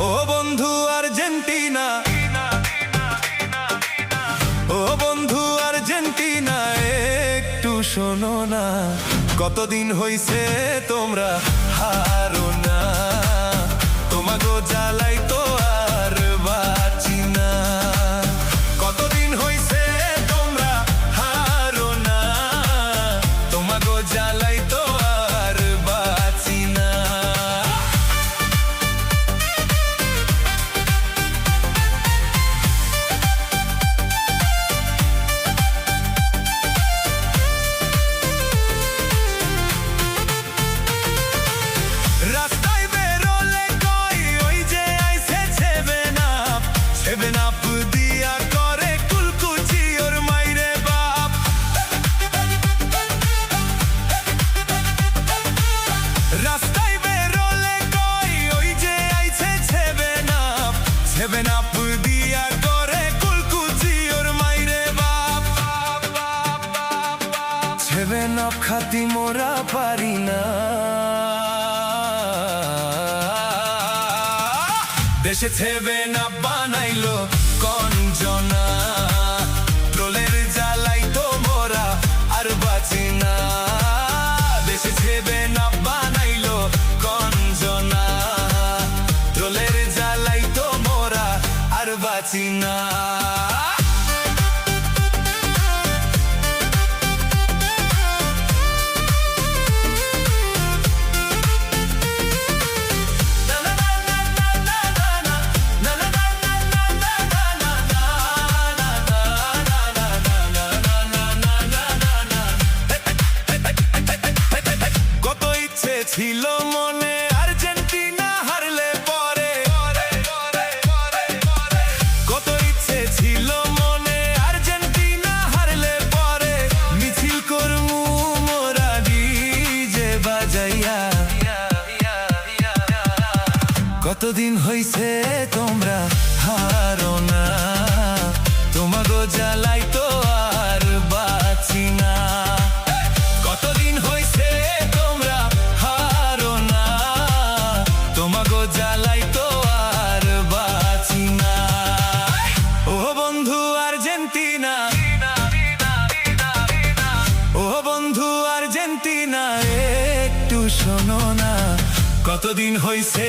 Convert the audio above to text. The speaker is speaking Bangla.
ও বন্ধু আর্জেন্টিনা, ও বন্ধু আর্জেন্টিনা, একটু শোনো না। কতদিন হইছে তোমরা হারো না, তোমাগো জ্বালাই তো আর বাঁচি না। কতদিন হইছে তোমরা হারো না, তোমাগো জ্বালাই তো আর বাঁচি না। রাস্তায় বেরোলে কই ওই যে আইছে সেভেন আপ দিয়া করে কুলকুচি ওর মাইরে বাপ। রাস্তায় বেরোলে কই ওই যে আইছে সেভেন আপ দিয়া করে কুলকুচি ওর মাইরে বাপ। সেভেন আপ খাতি মোরা পারি না, দেশে সেভেন আপ বানাইলো কঞ্জনা। ট্রোলের জ্বালাই তো মোরা আর বাঁচি না, দেশে সেভেন আপ বানাইলো কঞ্জনা। ট্রোলের জ্বালাই তো মোরা আর বাঁচি না। ছিল মনে আর্জেন্টিনা হারলে পরে, কত ইচ্ছে ছিল মনে আর্জেন্টিনা হারলে পরে। মিছিল করমু মোরা ডিজে বাজাইয়া। কতদিন হইছে তোমরা হারো না, তোমাগো জ্বালাই তো আর বাঁচি না। কতদিন হইছে তোমরা হারো না, তোমাগো জ্বালাই তো আর বাঁচি না। ও বন্ধু আর্জেন্টিনা, ও বন্ধু আর্জেন্টিনা, একটু শোনো না। কতদিন হইছে